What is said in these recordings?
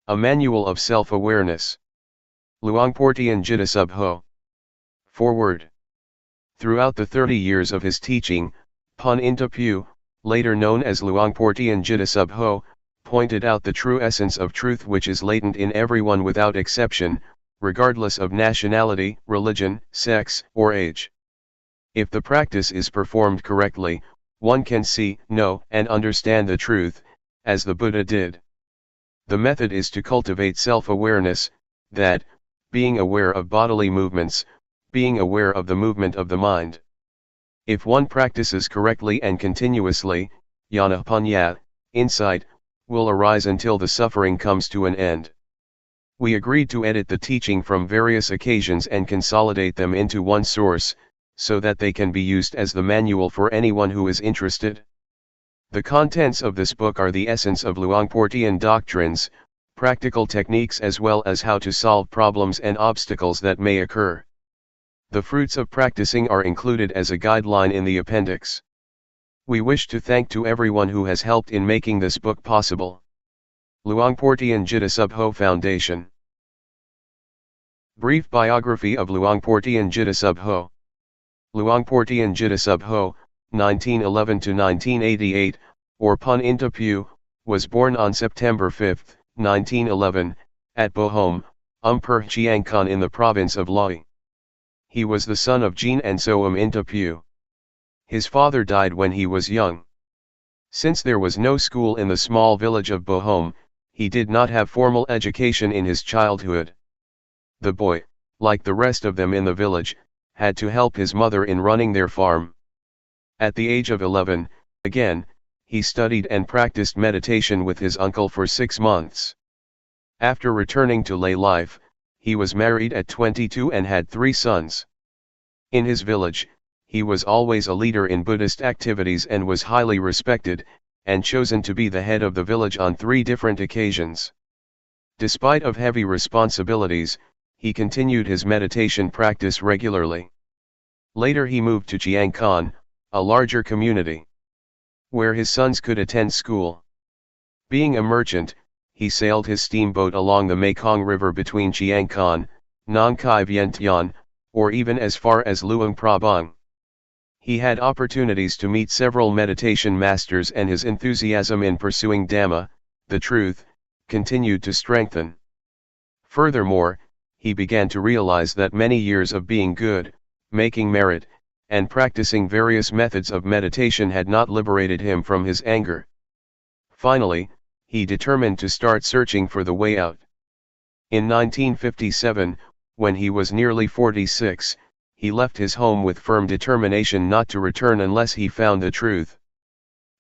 A Manual of Self-Awareness. Luangpor Teean Jita Subho. Foreword. Throughout the 30 years of his teaching, Pun Intapu, later known as Luangpor Teean Jita Subho, pointed out the true essence of truth which is latent in everyone without exception, regardless of nationality, religion, sex, or age. If the practice is performed correctly, one can see, know, and understand the truth, as the Buddha did. The method is to cultivate self-awareness, that, being aware of bodily movements, being aware of the movement of the mind. If one practices correctly and continuously, jnana panya, insight, will arise until the suffering comes to an end. We agreed to edit the teaching from various occasions and consolidate them into one source, so that they can be used as the manual for anyone who is interested. The contents of this book are the essence of Luangpor Teean doctrines, practical techniques as well as how to solve problems and obstacles that may occur. The fruits of practicing are included as a guideline in the appendix. We wish to thank to everyone who has helped in making this book possible. Luangpor Teean Jita Subho Foundation. Brief biography of Luangpor Teean Jita Subho. Luangpor Teean Jita Subho, 1911 to 1988, or Pun Intapu, was born on September 5, 1911, at Bohom, Luangpur Chiangkan in the province of Laos. He was the son of Jean and Soam Intapu. His father died when he was young. Since there was no school in the small village of Bohom, he did not have formal education in his childhood. The boy, like the rest of them in the village, had to help his mother in running their farm. At the age of 11, again, he studied and practiced meditation with his uncle for 6 months. After returning to lay life, he was married at 22 and had 3 sons. In his village, he was always a leader in Buddhist activities and was highly respected, and chosen to be the head of the village on 3 different occasions. Despite of heavy responsibilities, he continued his meditation practice regularly. Later he moved to Chiangkan, a larger community, where his sons could attend school. Being a merchant, he sailed his steamboat along the Mekong River between Chiangkan, Nong Khai Vientiane, or even as far as Luang Prabang. He had opportunities to meet several meditation masters, and his enthusiasm in pursuing Dhamma, the truth, continued to strengthen. Furthermore, he began to realize that many years of being good, making merit, and practicing various methods of meditation had not liberated him from his anger. Finally, he determined to start searching for the way out. In 1957, when he was nearly 46, he left his home with firm determination not to return unless he found the truth.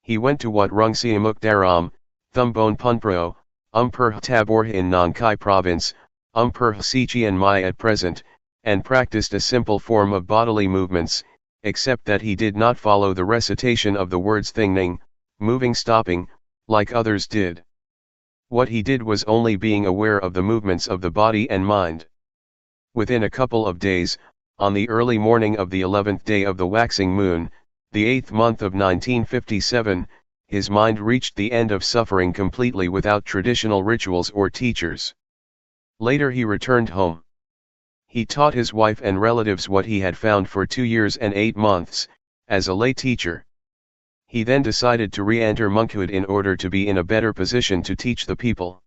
He went to Wat Rung Siamuk Daram, Thumbone Punpro, Luangpur Tabor in Nong Khai province, Luangpur Si Chiang Mai at present, and practiced a simple form of bodily movements, except that he did not follow the recitation of the words thingning, moving, stopping, like others did. What he did was only being aware of the movements of the body and mind. Within a couple of days, on the early morning of the 11th day of the waxing moon, the 8th month of 1957, his mind reached the end of suffering completely without traditional rituals or teachers. Later he returned home. He taught his wife and relatives what he had found for 2 years and 8 months, as a lay teacher. He then decided to re-enter monkhood in order to be in a better position to teach the people.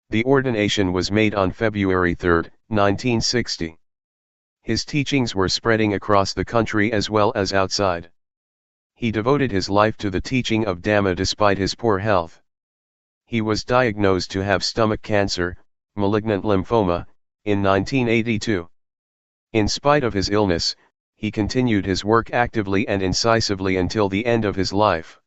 The ordination was made on February 3, 1960. His teachings were spreading across the country as well as outside. He devoted his life to the teaching of Dhamma despite his poor health. He was diagnosed to have stomach cancer, malignant lymphoma, in 1982. In spite of his illness, he continued his work actively and incisively until the end of his life.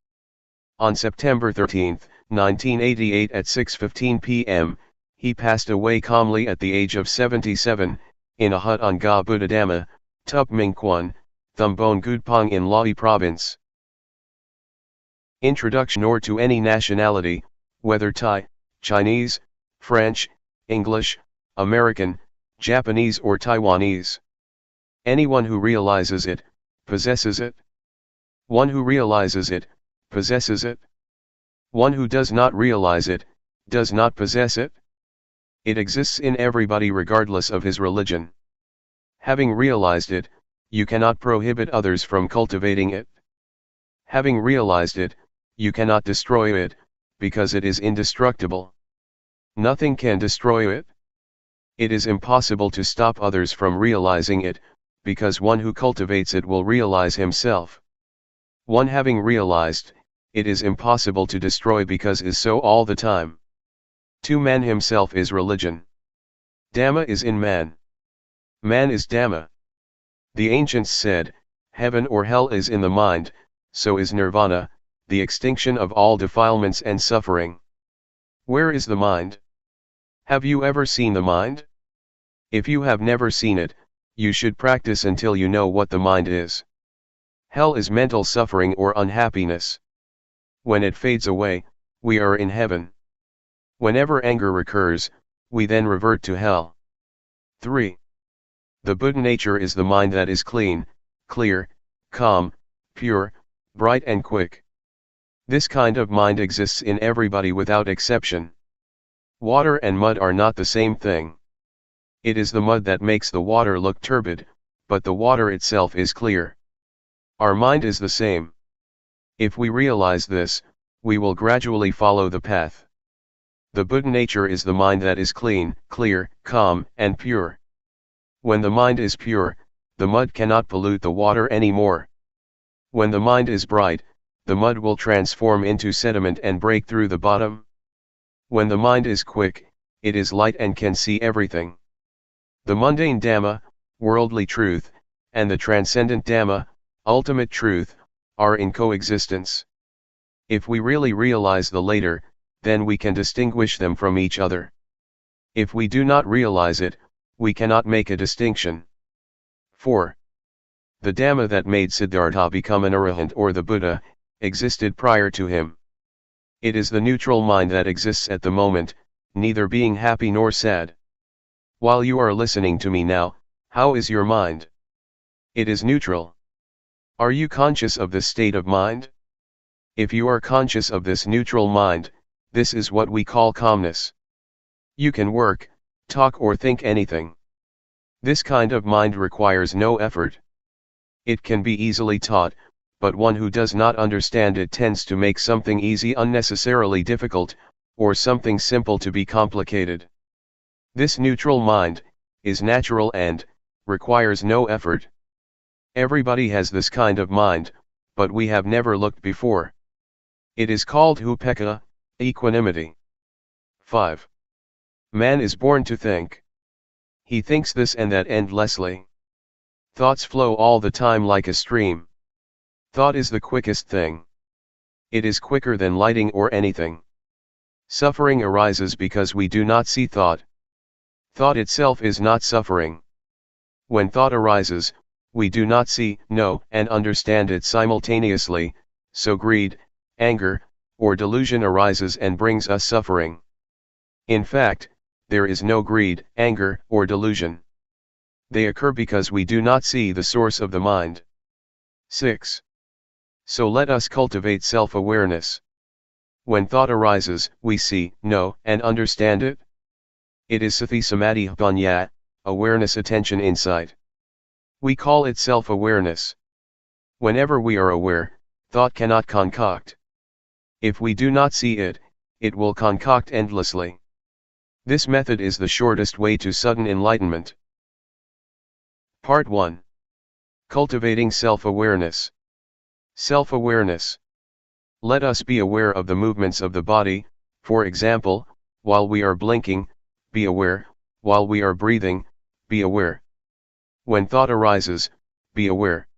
On September 13, 1988 at 6:15 p.m., he passed away calmly at the age of 77, in a hut on Ga Buddhadhamma, Tup Minh Quan, Thumbon Gudpong in Lae Province. Introduction. Or to any nationality, whether Thai, Chinese, French, English, American, Japanese or Taiwanese. Anyone who realizes it, possesses it. One who realizes it, possesses it. One who does not realize it, does not possess it. It exists in everybody regardless of his religion. Having realized it, you cannot prohibit others from cultivating it. Having realized it, you cannot destroy it, because it is indestructible. Nothing can destroy it. It is impossible to stop others from realizing it, because one who cultivates it will realize himself. One having realized, it is impossible to destroy because is so all the time. To man himself is religion. Dhamma is in man. Man is Dhamma. The ancients said, heaven or hell is in the mind, so is nirvana, the extinction of all defilements and suffering. Where is the mind? Have you ever seen the mind? If you have never seen it, you should practice until you know what the mind is. Hell is mental suffering or unhappiness. When it fades away, we are in heaven. Whenever anger recurs, we then revert to hell. 3. The Buddha nature is the mind that is clean, clear, calm, pure, bright and quick. This kind of mind exists in everybody without exception. Water and mud are not the same thing. It is the mud that makes the water look turbid, but the water itself is clear. Our mind is the same. If we realize this, we will gradually follow the path. The Buddha nature is the mind that is clean, clear, calm, and pure. When the mind is pure, the mud cannot pollute the water anymore. When the mind is bright, the mud will transform into sediment and break through the bottom. When the mind is quick, it is light and can see everything. The mundane Dhamma, worldly truth, and the transcendent Dhamma, ultimate truth, are in coexistence. If we really realize the latter, then we can distinguish them from each other. If we do not realize it, we cannot make a distinction. 4. The Dhamma that made Siddhartha become an arahant or the Buddha, existed prior to him. It is the neutral mind that exists at the moment, neither being happy nor sad. While you are listening to me now, how is your mind? It is neutral. Are you conscious of this state of mind? If you are conscious of this neutral mind, this is what we call calmness. You can work, talk or think anything. This kind of mind requires no effort. It can be easily taught, but one who does not understand it tends to make something easy unnecessarily difficult, or something simple to be complicated. This neutral mind is natural and requires no effort. Everybody has this kind of mind, but we have never looked before. It is called upekkha, equanimity. 5. Man is born to think. He thinks this and that endlessly. Thoughts flow all the time like a stream. Thought is the quickest thing. It is quicker than lighting or anything. Suffering arises because we do not see thought. Thought itself is not suffering. When thought arises, we do not see, know, and understand it simultaneously, so greed, anger, or delusion arises and brings us suffering. In fact, there is no greed, anger, or delusion. They occur because we do not see the source of the mind. 6. So let us cultivate self-awareness. When thought arises, we see, know, and understand it. It is sati samadhi panya, awareness, attention, insight. We call it self-awareness. Whenever we are aware, thought cannot concoct. If we do not see it, it will concoct endlessly. This method is the shortest way to sudden enlightenment. Part 1. Cultivating self-awareness. Self-awareness. Let us be aware of the movements of the body, for example, while we are blinking, be aware, while we are breathing, be aware. When thought arises, be aware.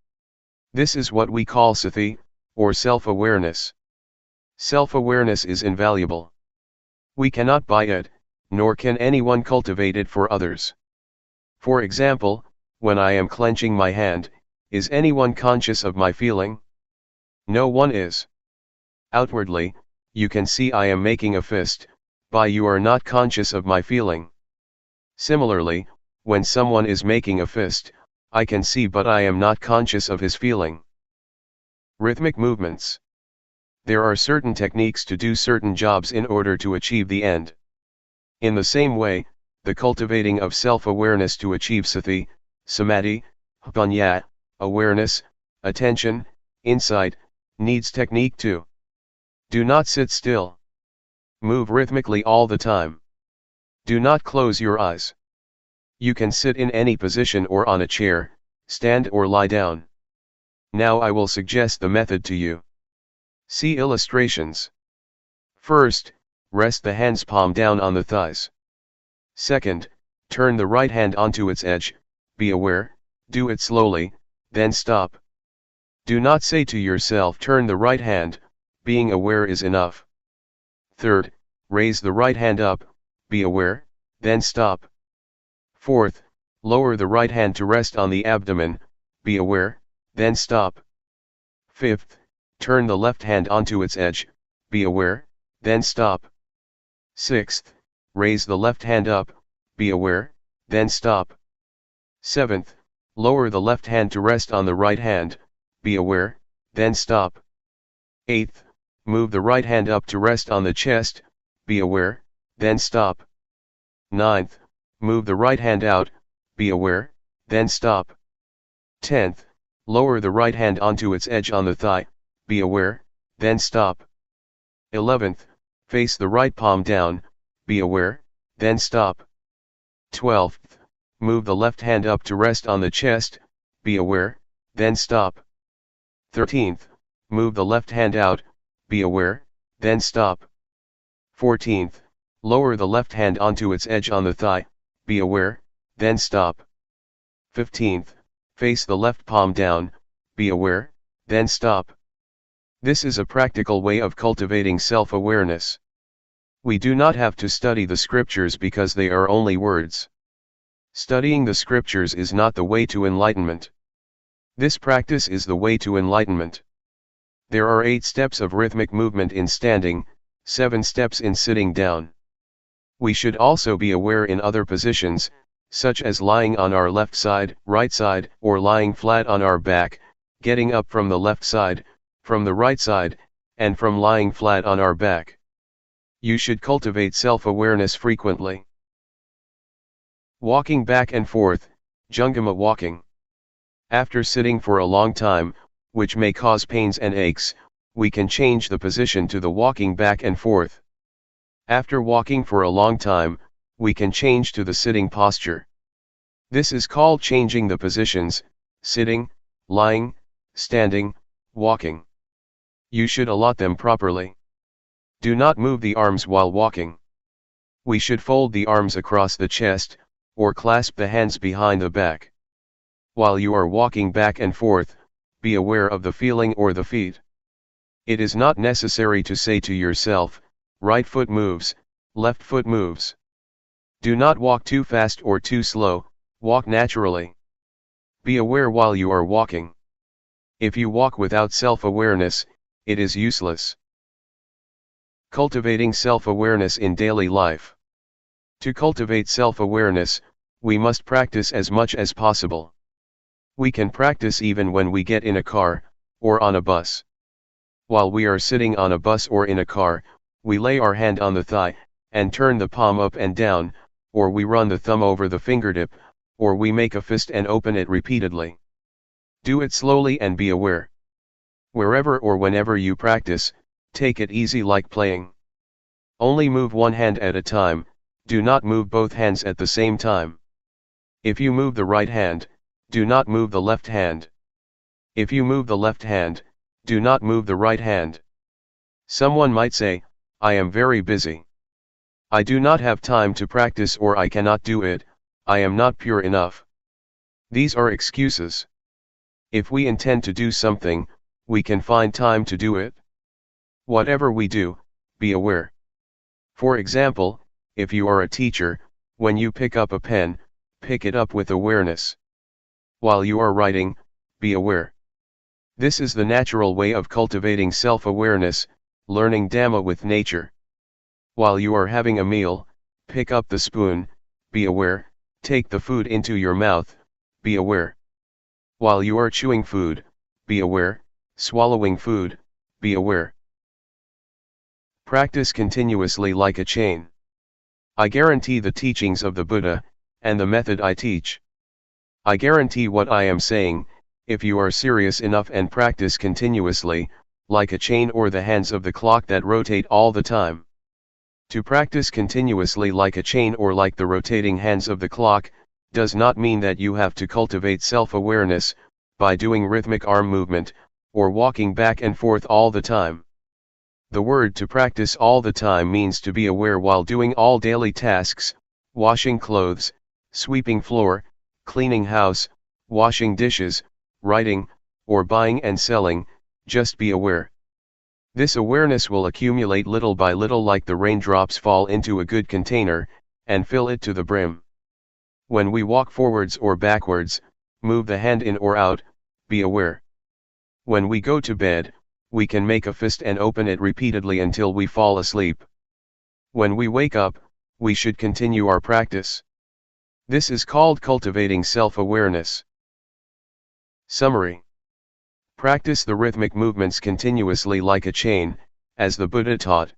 This is what we call sati, or self-awareness. Self-awareness is invaluable. We cannot buy it, nor can anyone cultivate it for others. For example, when I am clenching my hand, is anyone conscious of my feeling? No one is. Outwardly, you can see I am making a fist, but you are not conscious of my feeling. Similarly, when someone is making a fist, I can see but I am not conscious of his feeling. Rhythmic movements. There are certain techniques to do certain jobs in order to achieve the end. In the same way, the cultivating of self-awareness to achieve sati, samadhi, panya, awareness, attention, insight, needs technique too. Do not sit still. Move rhythmically all the time. Do not close your eyes. You can sit in any position or on a chair, stand or lie down. Now I will suggest the method to you. See illustrations. First, rest the hand's palm down on the thighs. Second, turn the right hand onto its edge, be aware, do it slowly, then stop. Do not say to yourself turn the right hand, being aware is enough. Third, raise the right hand up, be aware, then stop. Fourth, lower the right hand to rest on the abdomen, be aware, then stop. Fifth, turn the left hand onto its edge, be aware, then stop. Sixth, raise the left hand up, be aware, then stop. Seventh, lower the left hand to rest on the right hand, be aware, then stop. Eighth, move the right hand up to rest on the chest, be aware, then stop. Ninth, move the right hand out, be aware, then stop. 10th, lower the right hand onto its edge on the thigh, be aware, then stop. 11th, face the right palm down, be aware, then stop. 12th, move the left hand up to rest on the chest, be aware, then stop. 13th, move the left hand out, be aware, then stop. 14th, lower the left hand onto its edge on the thigh, be aware, then stop. 15th, face the left palm down, be aware, then stop. This is a practical way of cultivating self-awareness. We do not have to study the scriptures because they are only words. Studying the scriptures is not the way to enlightenment. This practice is the way to enlightenment. There are 8 steps of rhythmic movement in standing, 7 steps in sitting down. We should also be aware in other positions, such as lying on our left side, right side, or lying flat on our back, getting up from the left side, from the right side, and from lying flat on our back. You should cultivate self-awareness frequently. Walking back and forth, Jungama walking. After sitting for a long time, which may cause pains and aches, we can change the position to the walking back and forth. After walking for a long time, we can change to the sitting posture. This is called changing the positions, sitting, lying, standing, walking. You should allot them properly. Do not move the arms while walking. We should fold the arms across the chest, or clasp the hands behind the back. While you are walking back and forth, be aware of the feeling or the feet. It is not necessary to say to yourself, right foot moves, left foot moves. Do not walk too fast or too slow, walk naturally. Be aware while you are walking. If you walk without self-awareness, it is useless. Cultivating self-awareness in daily life. To cultivate self-awareness, we must practice as much as possible. We can practice even when we get in a car, or on a bus. While we are sitting on a bus or in a car, we lay our hand on the thigh, and turn the palm up and down, or we run the thumb over the fingertip, or we make a fist and open it repeatedly. Do it slowly and be aware. Wherever or whenever you practice, take it easy like playing. Only move one hand at a time, do not move both hands at the same time. If you move the right hand, do not move the left hand. If you move the left hand, do not move the right hand. Someone might say, I am very busy. I do not have time to practice, or I cannot do it, I am not pure enough. These are excuses. If we intend to do something, we can find time to do it. Whatever we do, be aware. For example, if you are a teacher, when you pick up a pen, pick it up with awareness. While you are writing, be aware. This is the natural way of cultivating self-awareness, learning Dhamma with nature. While you are having a meal, pick up the spoon, be aware, take the food into your mouth, be aware. While you are chewing food, be aware, swallowing food, be aware. Practice continuously like a chain. I guarantee the teachings of the Buddha, and the method I teach. I guarantee what I am saying, if you are serious enough and practice continuously, like a chain or the hands of the clock that rotate all the time. To practice continuously like a chain or like the rotating hands of the clock, does not mean that you have to cultivate self-awareness, by doing rhythmic arm movement, or walking back and forth all the time. The word to practice all the time means to be aware while doing all daily tasks, washing clothes, sweeping floor, cleaning house, washing dishes, writing, or buying and selling, just be aware. This awareness will accumulate little by little like the raindrops fall into a good container, and fill it to the brim. When we walk forwards or backwards, move the hand in or out, be aware. When we go to bed, we can make a fist and open it repeatedly until we fall asleep. When we wake up, we should continue our practice. This is called cultivating self-awareness. Summary. Practice the rhythmic movements continuously like a chain, as the Buddha taught.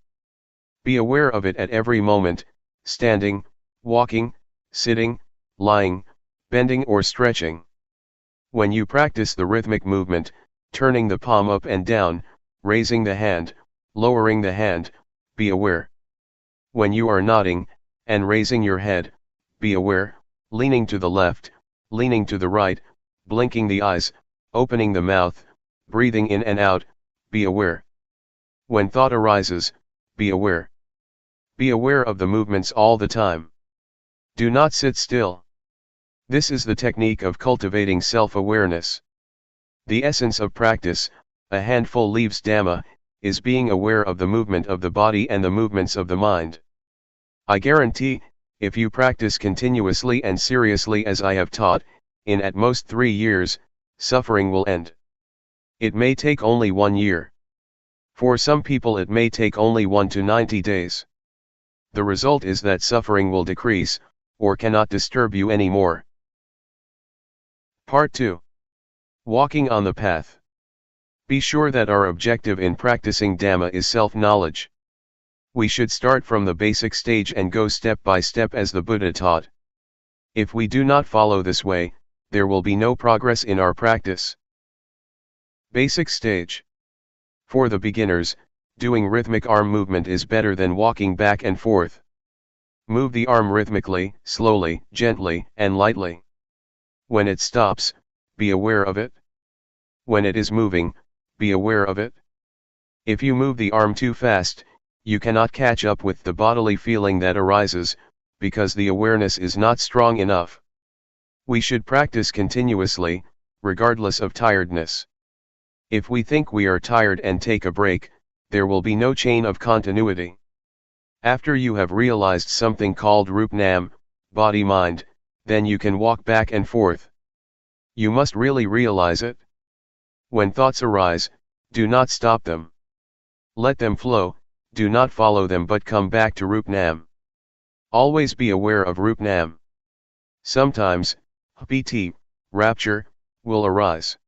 Be aware of it at every moment, standing, walking, sitting, lying, bending or stretching. When you practice the rhythmic movement, turning the palm up and down, raising the hand, lowering the hand, be aware. When you are nodding, and raising your head, be aware, leaning to the left, leaning to the right, blinking the eyes, opening the mouth, breathing in and out, be aware. When thought arises, be aware. Be aware of the movements all the time. Do not sit still. This is the technique of cultivating self-awareness. The essence of practice, a handful leaves Dhamma, is being aware of the movement of the body and the movements of the mind. I guarantee, if you practice continuously and seriously as I have taught, in at most 3 years, suffering will end. It may take only 1 year. For some people it may take only 1 to 90 days. The result is that suffering will decrease, or cannot disturb you anymore. Part 2. Walking on the path. Be sure that our objective in practicing Dhamma is self-knowledge. We should start from the basic stage and go step by step as the Buddha taught. If we do not follow this way, there will be no progress in our practice. Basic stage. For the beginners, doing rhythmic arm movement is better than walking back and forth. Move the arm rhythmically, slowly, gently, and lightly. When it stops, be aware of it. When it is moving, be aware of it. If you move the arm too fast, you cannot catch up with the bodily feeling that arises, because the awareness is not strong enough. We should practice continuously, regardless of tiredness. If we think we are tired and take a break, there will be no chain of continuity. After you have realized something called Rup-Nam, body-mind, then you can walk back and forth. You must really realize it. When thoughts arise, do not stop them. Let them flow, do not follow them but come back to Rup-Nam. Always be aware of Rup-Nam. Sometimes, Piti, rapture, will arise.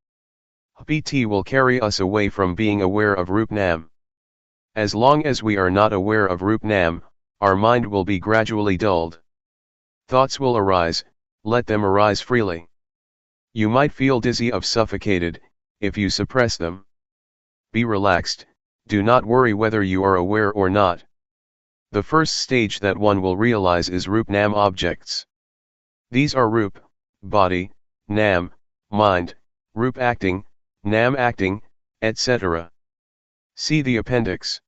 Piti will carry us away from being aware of Rup-Nam. As long as we are not aware of Rup-Nam, our mind will be gradually dulled. Thoughts will arise, let them arise freely. You might feel dizzy or suffocated, if you suppress them. Be relaxed, do not worry whether you are aware or not. The first stage that one will realize is Rup-Nam objects. These are Rup, body, Nam, mind, Rup acting, Nam acting, etc. See the appendix.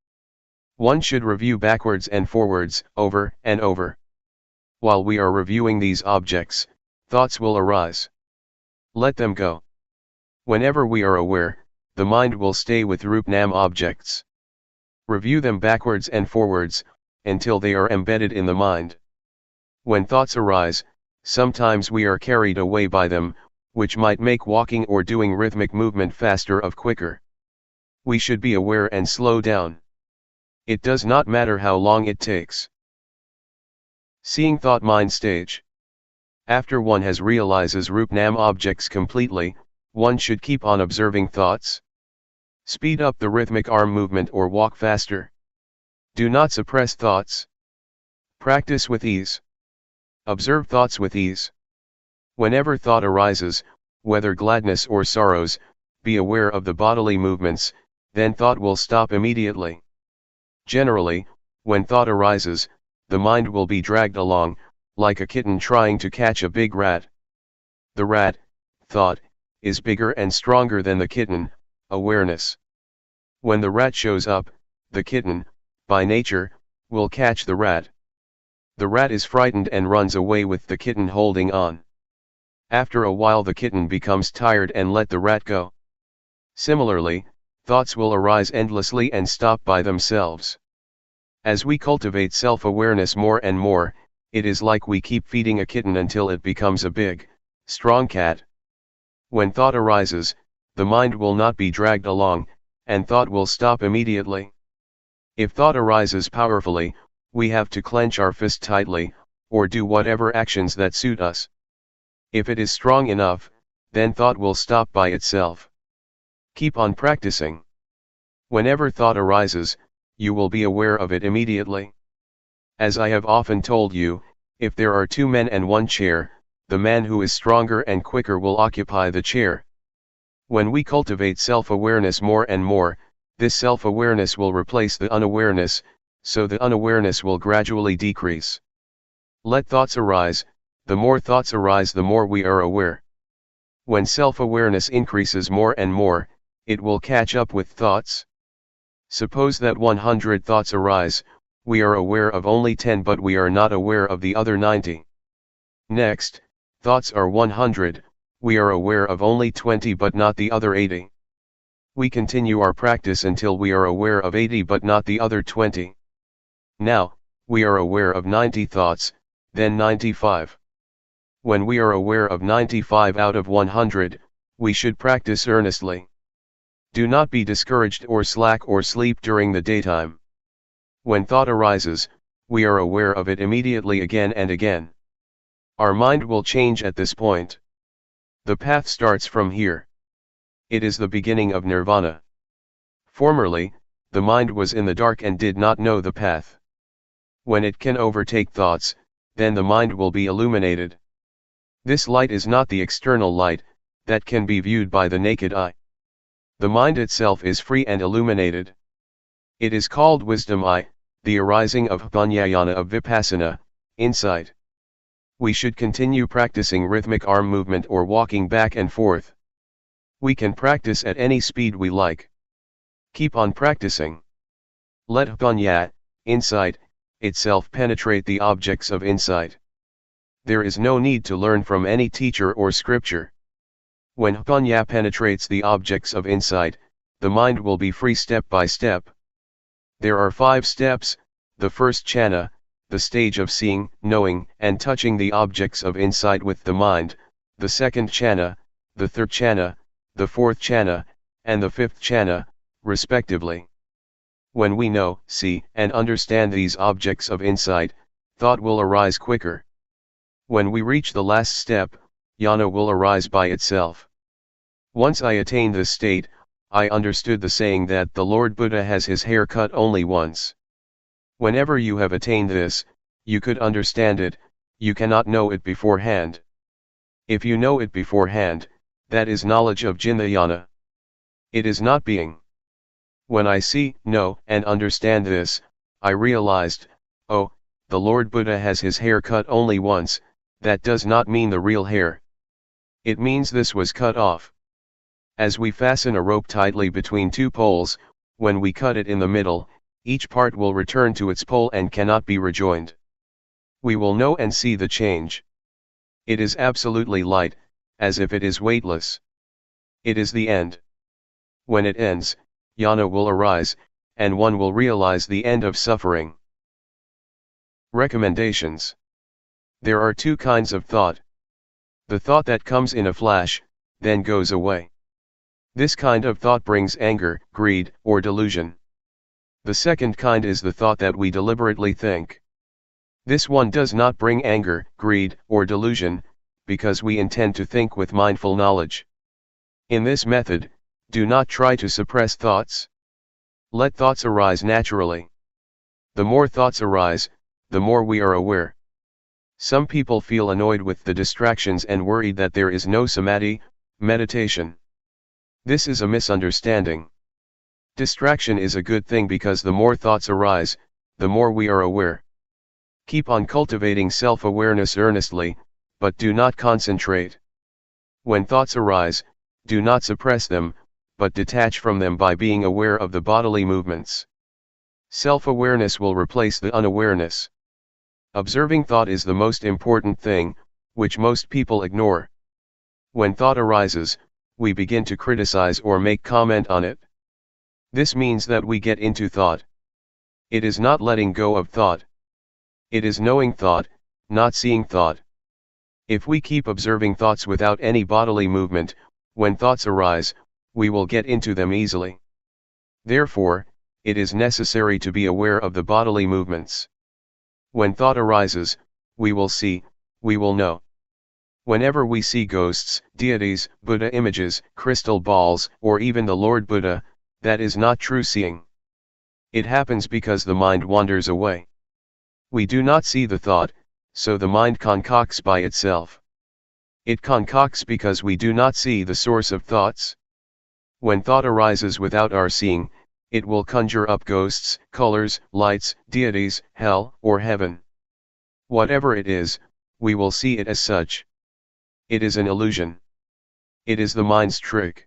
One should review backwards and forwards, over and over. While we are reviewing these objects, thoughts will arise. Let them go. Whenever we are aware, the mind will stay with Rup-Nam objects. Review them backwards and forwards, until they are embedded in the mind. When thoughts arise, sometimes we are carried away by them, which might make walking or doing rhythmic movement faster or quicker. We should be aware and slow down. It does not matter how long it takes. Seeing thought mind stage. After one has realizes Rup-Nam objects completely, one should keep on observing thoughts. Speed up the rhythmic arm movement or walk faster. Do not suppress thoughts. Practice with ease. Observe thoughts with ease. Whenever thought arises, whether gladness or sorrows, be aware of the bodily movements, then thought will stop immediately. Generally, when thought arises, the mind will be dragged along, like a kitten trying to catch a big rat. The rat, thought, is bigger and stronger than the kitten, awareness. When the rat shows up, the kitten, by nature, will catch the rat. The rat is frightened and runs away with the kitten holding on. After a while the kitten becomes tired and let the rat go. Similarly, thoughts will arise endlessly and stop by themselves. As we cultivate self-awareness more and more, it is like we keep feeding a kitten until it becomes a big, strong cat. When thought arises, the mind will not be dragged along, and thought will stop immediately. If thought arises powerfully, we have to clench our fist tightly, or do whatever actions that suit us. If it is strong enough, then thought will stop by itself. Keep on practicing. Whenever thought arises, you will be aware of it immediately. As I have often told you, if there are two men and one chair, the man who is stronger and quicker will occupy the chair. When we cultivate self-awareness more and more, this self-awareness will replace the unawareness, so the unawareness will gradually decrease. Let thoughts arise. The more thoughts arise, the more we are aware. When self-awareness increases more and more, it will catch up with thoughts. Suppose that 100 thoughts arise, we are aware of only 10 but we are not aware of the other 90. Next, thoughts are 100, we are aware of only 20 but not the other 80. We continue our practice until we are aware of 80 but not the other 20. Now, we are aware of 90 thoughts, then 95. When we are aware of 95 out of 100, we should practice earnestly. Do not be discouraged or slack or sleep during the daytime. When thought arises, we are aware of it immediately again and again. Our mind will change at this point. The path starts from here. It is the beginning of nirvana. Formerly, the mind was in the dark and did not know the path. When it can overtake thoughts, then the mind will be illuminated. This light is not the external light, that can be viewed by the naked eye. The mind itself is free and illuminated. It is called wisdom eye, the arising of Jnana of Vipassana, insight. We should continue practicing rhythmic arm movement or walking back and forth. We can practice at any speed we like. Keep on practicing. Let Jnana, insight, itself penetrate the objects of insight. There is no need to learn from any teacher or scripture. When Jnana penetrates the objects of insight, the mind will be free step by step. There are 5 steps. The first jhana, the stage of seeing, knowing, and touching the objects of insight with the mind, the second jhana, the third jhana, the fourth jhana, and the fifth jhana, respectively. When we know, see, and understand these objects of insight, thought will arise quicker. When we reach the last step, jnana will arise by itself. Once I attained this state, I understood the saying that the Lord Buddha has his hair cut only once. Whenever you have attained this, you could understand it, you cannot know it beforehand. If you know it beforehand, that is knowledge of Jnana. It is not being. When I see, know, and understand this, I realized, oh, the Lord Buddha has his hair cut only once. That does not mean the real hair. It means this was cut off. As we fasten a rope tightly between 2 poles, when we cut it in the middle, each part will return to its pole and cannot be rejoined. We will know and see the change. It is absolutely light, as if it is weightless. It is the end. When it ends, jnana will arise, and one will realize the end of suffering. Recommendations. There are two kinds of thought. The thought that comes in a flash, then goes away. This kind of thought brings anger, greed, or delusion. The second kind is the thought that we deliberately think. This one does not bring anger, greed, or delusion, because we intend to think with mindful knowledge. In this method, do not try to suppress thoughts. Let thoughts arise naturally. The more thoughts arise, the more we are aware. Some people feel annoyed with the distractions and worried that there is no samadhi, meditation. This is a misunderstanding. Distraction is a good thing because the more thoughts arise, the more we are aware. Keep on cultivating self-awareness earnestly, but do not concentrate. When thoughts arise, do not suppress them, but detach from them by being aware of the bodily movements. Self-awareness will replace the unawareness. Observing thought is the most important thing, which most people ignore. When thought arises, we begin to criticize or make comment on it. This means that we get into thought. It is not letting go of thought. It is knowing thought, not seeing thought. If we keep observing thoughts without any bodily movement, when thoughts arise, we will get into them easily. Therefore, it is necessary to be aware of the bodily movements. When thought arises, we will see, we will know. Whenever we see ghosts, deities, Buddha images, crystal balls, or even the Lord Buddha, that is not true seeing. It happens because the mind wanders away. We do not see the thought, so the mind concocts by itself. It concocts because we do not see the source of thoughts. When thought arises without our seeing, it will conjure up ghosts, colors, lights, deities, hell, or heaven. Whatever it is, we will see it as such. It is an illusion. It is the mind's trick.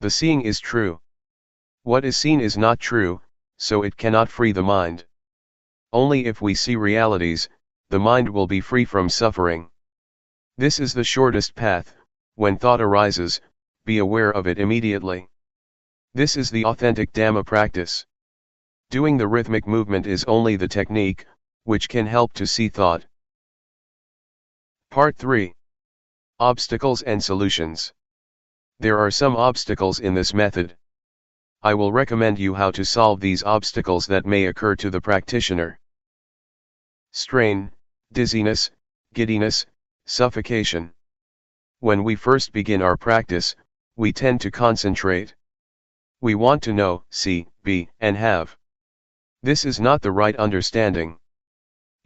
The seeing is true. What is seen is not true, so it cannot free the mind. Only if we see realities, the mind will be free from suffering. This is the shortest path. When thought arises, be aware of it immediately. This is the authentic Dhamma practice. Doing the rhythmic movement is only the technique, which can help to see thought. Part 3. Obstacles and Solutions. There are some obstacles in this method. I will recommend you how to solve these obstacles that may occur to the practitioner. Strain, dizziness, giddiness, suffocation. When we first begin our practice, we tend to concentrate. We want to know, see, be, and have. This is not the right understanding.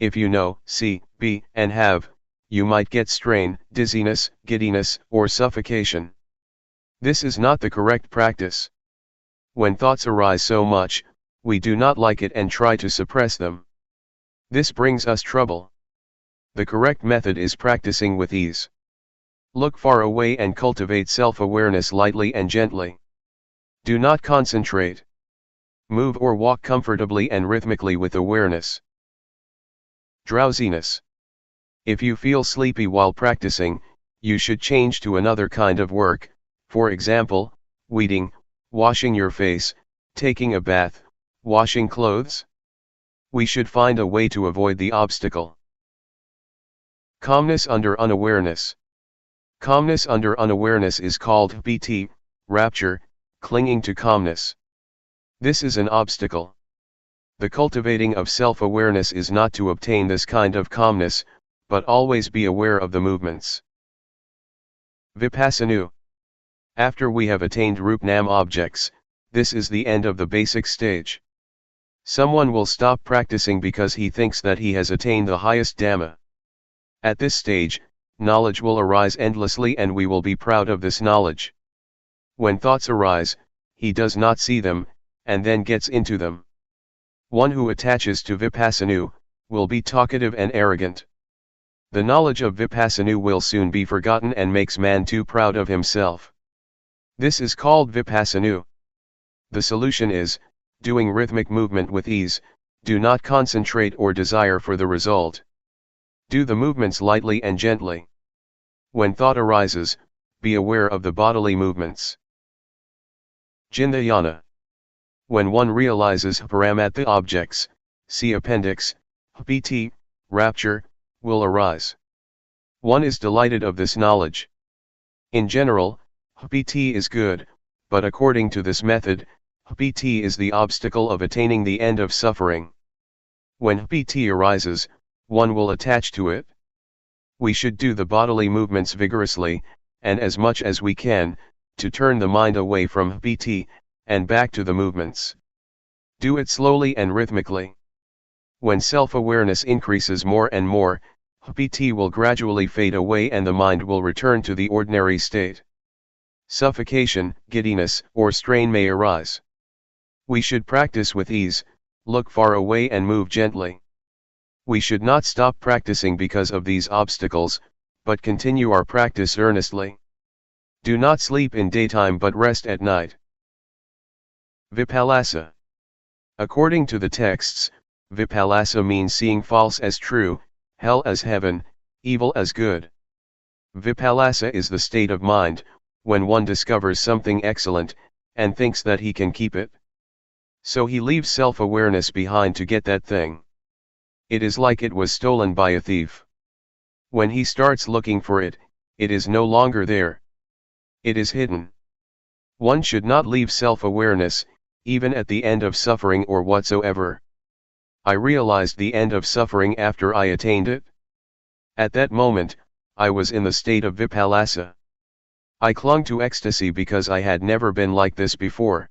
If you know, see, be, and have, you might get strain, dizziness, giddiness, or suffocation. This is not the correct practice. When thoughts arise so much, we do not like it and try to suppress them. This brings us trouble. The correct method is practicing with ease. Look far away and cultivate self-awareness lightly and gently. Do not concentrate. Move or walk comfortably and rhythmically with awareness. Drowsiness. If you feel sleepy while practicing, you should change to another kind of work, for example, weeding, washing your face, taking a bath, washing clothes. We should find a way to avoid the obstacle. Calmness under unawareness. Calmness under unawareness is called BT, rapture, clinging to calmness. This is an obstacle. The cultivating of self-awareness is not to obtain this kind of calmness, but always be aware of the movements. Vipassana. After we have attained Rup-Nam objects, this is the end of the basic stage. Someone will stop practicing because he thinks that he has attained the highest Dhamma. At this stage, knowledge will arise endlessly and we will be proud of this knowledge. When thoughts arise, he does not see them, and then gets into them. One who attaches to Vipassana will be talkative and arrogant. The knowledge of Vipassana will soon be forgotten and makes man too proud of himself. This is called Vipassana. The solution is, doing rhythmic movement with ease, do not concentrate or desire for the result. Do the movements lightly and gently. When thought arises, be aware of the bodily movements. Jnana. When one realizes paramatha objects, see appendix, pt, rapture, will arise. One is delighted of this knowledge. In general, pt is good, but according to this method, pt is the obstacle of attaining the end of suffering. When pt arises, one will attach to it. We should do the bodily movements vigorously, and as much as we can, to turn the mind away from pt, and back to the movements. Do it slowly and rhythmically. When self-awareness increases more and more, pt will gradually fade away and the mind will return to the ordinary state. Suffocation, giddiness, or strain may arise. We should practice with ease, look far away and move gently. We should not stop practicing because of these obstacles, but continue our practice earnestly. Do not sleep in daytime but rest at night. Vipassana. According to the texts, Vipassana means seeing false as true, hell as heaven, evil as good. Vipassana is the state of mind, when one discovers something excellent, and thinks that he can keep it. So he leaves self-awareness behind to get that thing. It is like it was stolen by a thief. When he starts looking for it, it is no longer there. It is hidden. One should not leave self-awareness, even at the end of suffering or whatsoever. I realized the end of suffering after I attained it. At that moment, I was in the state of Vipassana. I clung to ecstasy because I had never been like this before.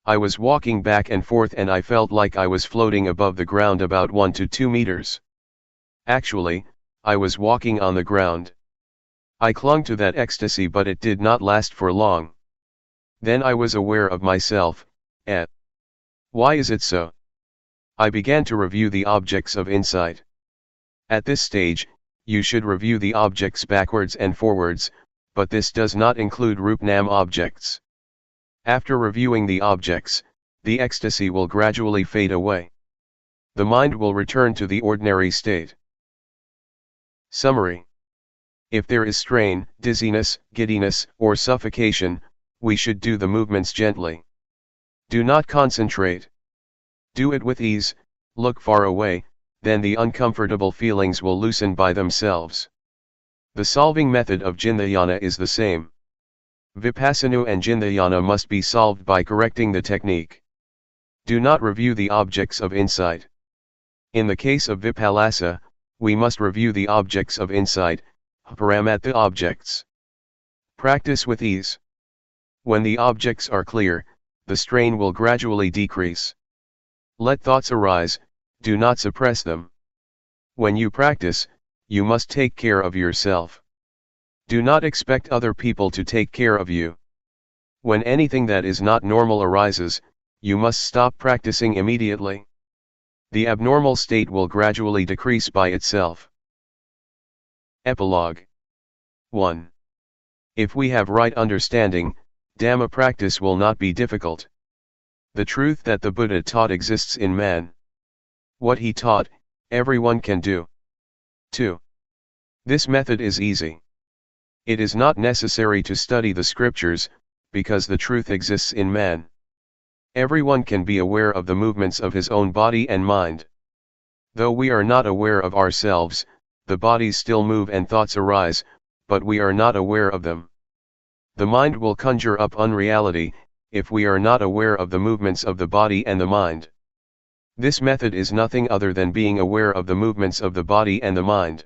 I was walking back and forth and I felt like I was floating above the ground about 1 to 2 meters. Actually, I was walking on the ground. I clung to that ecstasy but it did not last for long. Then I was aware of myself, why is it so? I began to review the objects of insight. At this stage, you should review the objects backwards and forwards, but this does not include Rupnam objects. After reviewing the objects, the ecstasy will gradually fade away. The mind will return to the ordinary state. Summary. If there is strain, dizziness, giddiness, or suffocation, we should do the movements gently. Do not concentrate. Do it with ease, look far away, then the uncomfortable feelings will loosen by themselves. The solving method of Jnana is the same. Vipassana and Jnana must be solved by correcting the technique. Do not review the objects of insight. In the case of Vipassana, we must review the objects of insight, paramatha objects. Practice with ease. When the objects are clear, the strain will gradually decrease. Let thoughts arise, do not suppress them. When you practice, you must take care of yourself. Do not expect other people to take care of you. When anything that is not normal arises, you must stop practicing immediately. The abnormal state will gradually decrease by itself. Epilogue. 1. If we have right understanding, Dhamma practice will not be difficult. The truth that the Buddha taught exists in man. What he taught, everyone can do. 2. This method is easy. It is not necessary to study the scriptures, because the truth exists in man. Everyone can be aware of the movements of his own body and mind. Though we are not aware of ourselves, the bodies still move and thoughts arise, but we are not aware of them. The mind will conjure up unreality, if we are not aware of the movements of the body and the mind. This method is nothing other than being aware of the movements of the body and the mind.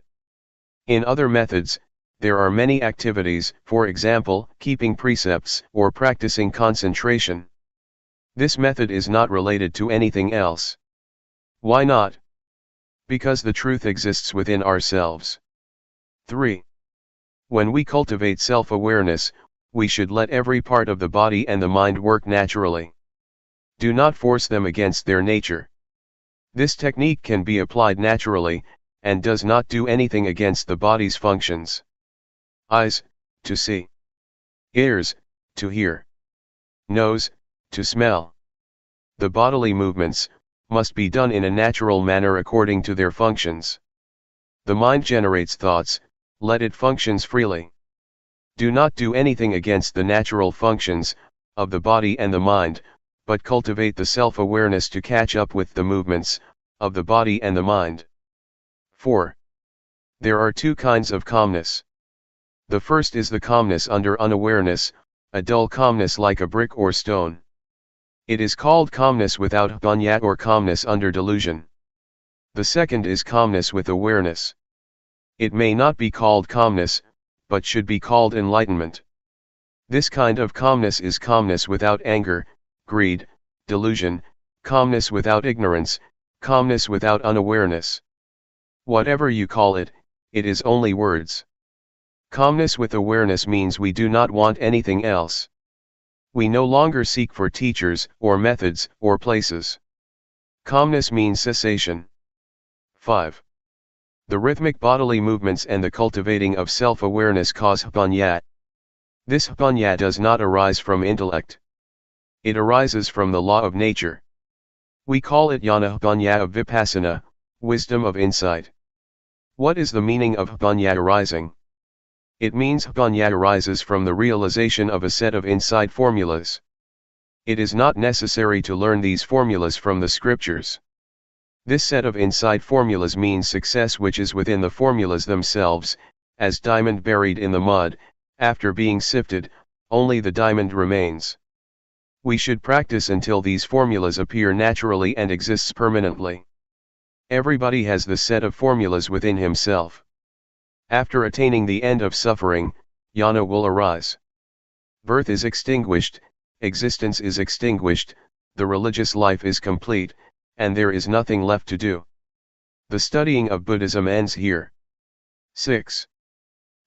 In other methods, there are many activities, for example, keeping precepts or practicing concentration. This method is not related to anything else. Why not? Because the truth exists within ourselves. 3. When we cultivate self-awareness, we should let every part of the body and the mind work naturally. Do not force them against their nature. This technique can be applied naturally, and does not do anything against the body's functions. Eyes, to see. Ears, to hear. Nose, to smell. The bodily movements must be done in a natural manner according to their functions. The mind generates thoughts, let it functions freely. Do not do anything against the natural functions of the body and the mind, but cultivate the self-awareness to catch up with the movements of the body and the mind. 4. There are two kinds of calmness. The first is the calmness under unawareness, a dull calmness like a brick or stone. It is called calmness without banya or calmness under delusion. The second is calmness with awareness. It may not be called calmness, but should be called enlightenment. This kind of calmness is calmness without anger, greed, delusion, calmness without ignorance, calmness without unawareness. Whatever you call it, it is only words. Calmness with awareness means we do not want anything else. We no longer seek for teachers, or methods, or places. Calmness means cessation. 5. The rhythmic bodily movements and the cultivating of self-awareness cause banya. This banya does not arise from intellect. It arises from the law of nature. We call it jnana banya of Vipassana, wisdom of insight. What is the meaning of banya arising? It means banya arises from the realization of a set of insight formulas. It is not necessary to learn these formulas from the scriptures. This set of insight formulas means success which is within the formulas themselves, as diamond buried in the mud, after being sifted, only the diamond remains. We should practice until these formulas appear naturally and exists permanently. Everybody has the set of formulas within himself. After attaining the end of suffering, jnana will arise. Birth is extinguished, existence is extinguished, the religious life is complete, and there is nothing left to do. The studying of Buddhism ends here. 6.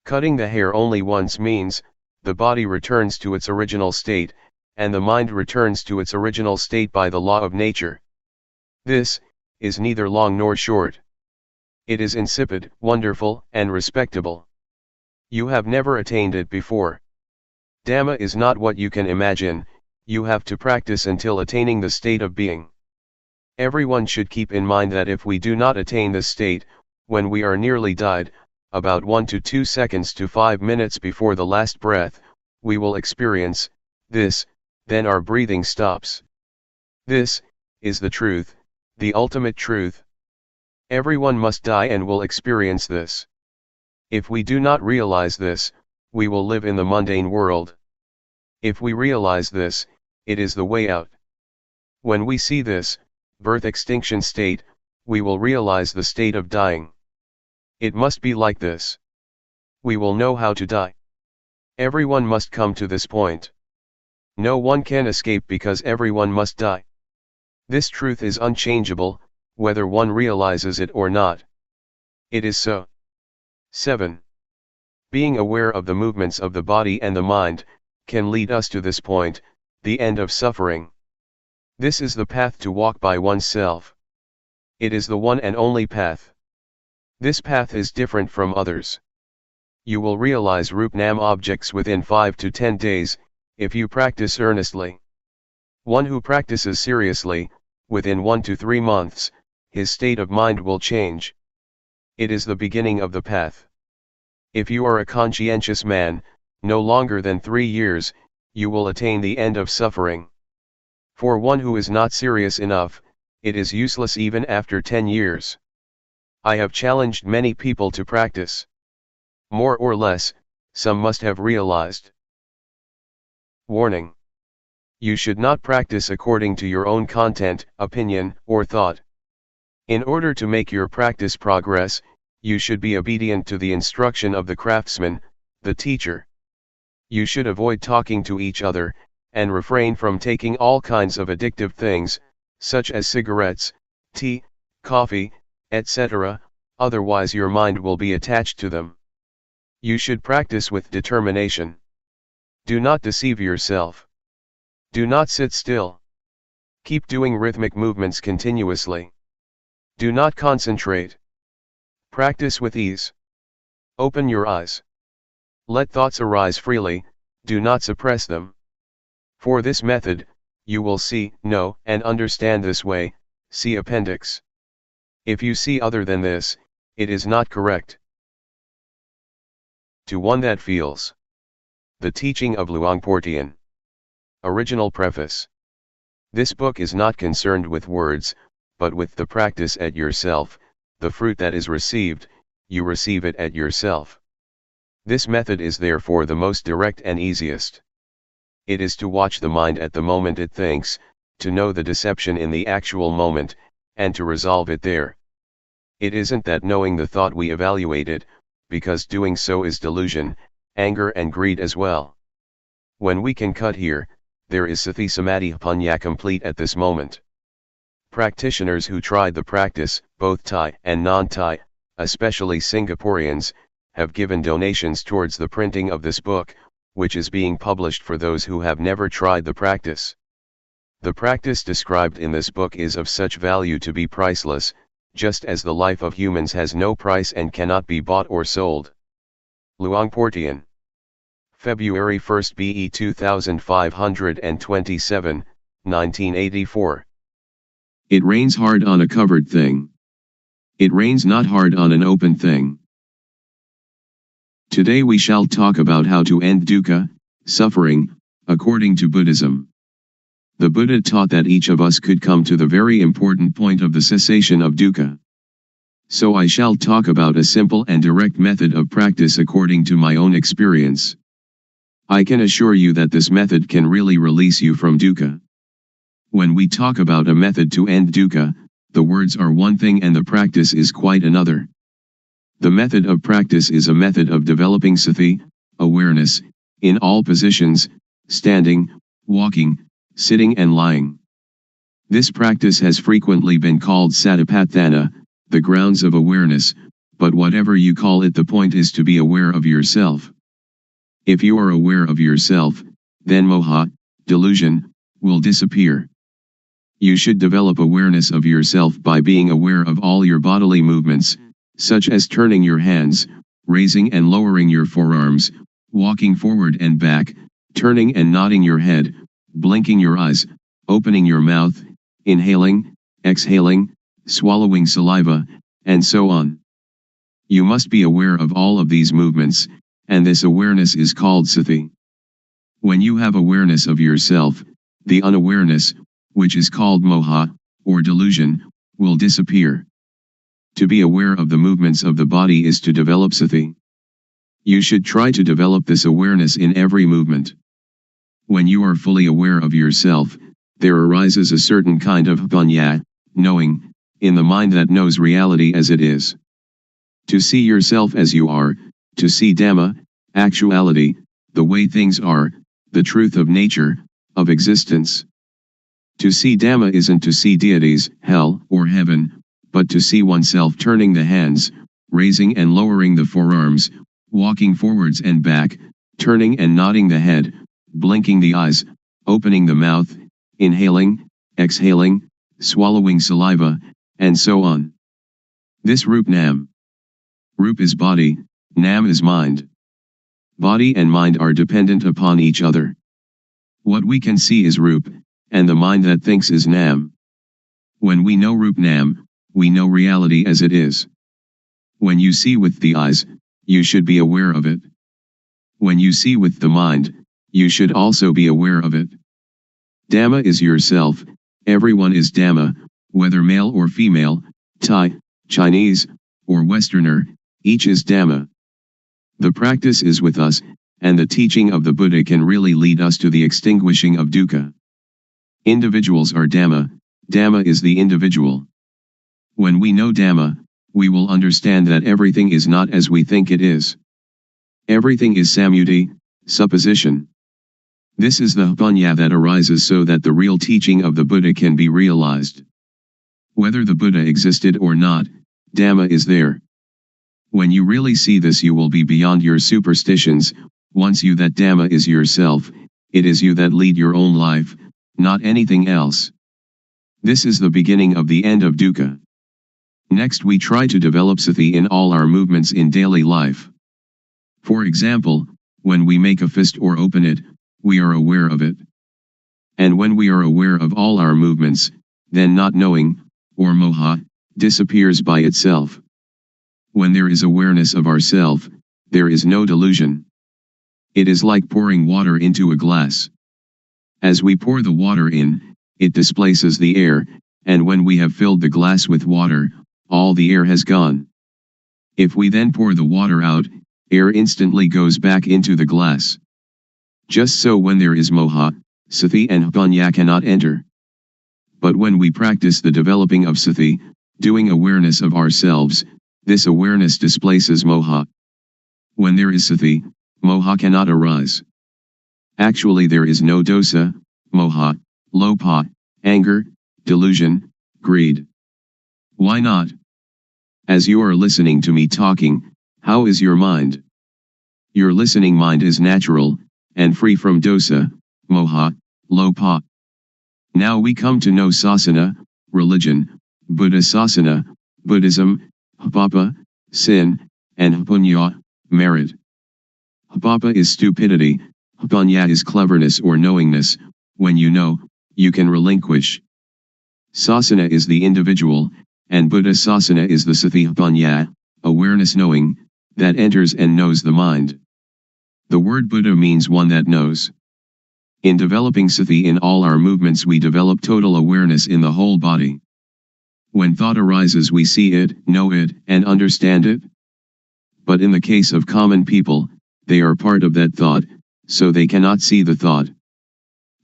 Cutting the hair only once means, the body returns to its original state, and the mind returns to its original state by the law of nature. This is neither long nor short. It is insipid, wonderful, and respectable. You have never attained it before. Dhamma is not what you can imagine, you have to practice until attaining the state of being. Everyone should keep in mind that if we do not attain this state, when we are nearly died, about 1 to 2 seconds to 5 minutes before the last breath, we will experience this, then our breathing stops. This is the truth, the ultimate truth. Everyone must die and will experience this. If we do not realize this, we will live in the mundane world. If we realize this, it is the way out. When we see this, birth extinction state, we will realize the state of dying. It must be like this. We will know how to die. Everyone must come to this point. No one can escape because everyone must die. This truth is unchangeable, whether one realizes it or not. It is so. 7. Being aware of the movements of the body and the mind, can lead us to this point, the end of suffering. This is the path to walk by oneself. It is the one and only path. This path is different from others. You will realize Rup-Nam objects within 5 to 10 days, if you practice earnestly. One who practices seriously, within 1 to 3 months, his state of mind will change. It is the beginning of the path. If you are a conscientious man, no longer than 3 years, you will attain the end of suffering. For one who is not serious enough, it is useless even after 10 years. I have challenged many people to practice. More or less, some must have realized. Warning. You should not practice according to your own content, opinion, or thought. In order to make your practice progress, you should be obedient to the instruction of the craftsman, the teacher. You should avoid talking to each other, and refrain from taking all kinds of addictive things, such as cigarettes, tea, coffee, etc., otherwise your mind will be attached to them. You should practice with determination. Do not deceive yourself. Do not sit still. Keep doing rhythmic movements continuously. Do not concentrate. Practice with ease. Open your eyes. Let thoughts arise freely, do not suppress them. For this method, you will see, know, and understand this way, see appendix. If you see other than this, it is not correct. To one that feels. The teaching of Luangpor Teean. Original preface. This book is not concerned with words, but with the practice at yourself. The fruit that is received, you receive it at yourself. This method is therefore the most direct and easiest. It is to watch the mind at the moment it thinks, to know the deception in the actual moment, and to resolve it there. It isn't that knowing the thought we evaluate it, because doing so is delusion, anger and greed as well. When we can cut here, there is Sati Samadhi Panya complete at this moment. Practitioners who tried the practice, both Thai and non-Thai, especially Singaporeans, have given donations towards the printing of this book, which is being published for those who have never tried the practice. The practice described in this book is of such value to be priceless, just as the life of humans has no price and cannot be bought or sold. Luangpor Teean. February 1 BE 2527, 1984. It rains hard on a covered thing. It rains not hard on an open thing. Today we shall talk about how to end dukkha, suffering, according to Buddhism. The Buddha taught that each of us could come to the very important point of the cessation of dukkha. So I shall talk about a simple and direct method of practice according to my own experience. I can assure you that this method can really release you from dukkha. When we talk about a method to end dukkha, the words are one thing and the practice is quite another. The method of practice is a method of developing sati, awareness, in all positions, standing, walking, sitting and lying. This practice has frequently been called satipatthana, the grounds of awareness, but whatever you call it, the point is to be aware of yourself. If you are aware of yourself, then moha, delusion, will disappear. You should develop awareness of yourself by being aware of all your bodily movements, such as turning your hands, raising and lowering your forearms, walking forward and back, turning and nodding your head, blinking your eyes, opening your mouth, inhaling, exhaling, swallowing saliva, and so on. You must be aware of all of these movements, and this awareness is called sati. When you have awareness of yourself, the unawareness, which is called moha, or delusion, will disappear. To be aware of the movements of the body is to develop sati. You should try to develop this awareness in every movement. When you are fully aware of yourself, there arises a certain kind of panya, knowing, in the mind that knows reality as it is. To see yourself as you are, to see Dhamma, actuality, the way things are, the truth of nature, of existence. To see Dhamma isn't to see deities, hell, or heaven, but to see oneself turning the hands, raising and lowering the forearms, walking forwards and back, turning and nodding the head, blinking the eyes, opening the mouth, inhaling, exhaling, swallowing saliva, and so on. This Rup Nam. Rup is body, Nam is mind. Body and mind are dependent upon each other. What we can see is Rup, and the mind that thinks is Nam. When we know Rup Nam, we know reality as it is. When you see with the eyes, you should be aware of it. When you see with the mind, you should also be aware of it. Dhamma is yourself, everyone is Dhamma, whether male or female, Thai, Chinese, or Westerner, each is Dhamma. The practice is with us, and the teaching of the Buddha can really lead us to the extinguishing of dukkha. Individuals are Dhamma, Dhamma is the individual. When we know Dhamma, we will understand that everything is not as we think it is. Everything is samyuti, supposition. This is the panya that arises so that the real teaching of the Buddha can be realized. Whether the Buddha existed or not, Dhamma is there. When you really see this, you will be beyond your superstitions. Once you that Dhamma is yourself, it is you that lead your own life, not anything else. This is the beginning of the end of dukkha. Next we try to develop sati in all our movements in daily life. For example, when we make a fist or open it, we are aware of it. And when we are aware of all our movements, then not knowing, or moha, disappears by itself. When there is awareness of ourself, there is no delusion. It is like pouring water into a glass. As we pour the water in, it displaces the air, and when we have filled the glass with water, all the air has gone. If we then pour the water out, air instantly goes back into the glass. Just so when there is moha, sati and panya cannot enter. But when we practice the developing of sati, doing awareness of ourselves, this awareness displaces moha. When there is sati, moha cannot arise. Actually there is no dosa, moha, lopa, anger, delusion, greed. Why not? As you are listening to me talking, how is your mind? Your listening mind is natural, and free from dosa, moha, lopa. Now we come to know sasana, religion, Buddha sasana, Buddhism, papa, sin, and punya, merit. Papa is stupidity, punya is cleverness or knowingness. When you know, you can relinquish. Sasana is the individual, and Buddha sasana is the sati punya, awareness knowing, that enters and knows the mind. The word Buddha means one that knows. In developing sati in all our movements we develop total awareness in the whole body. When thought arises we see it, know it, and understand it. But in the case of common people, they are part of that thought, so they cannot see the thought.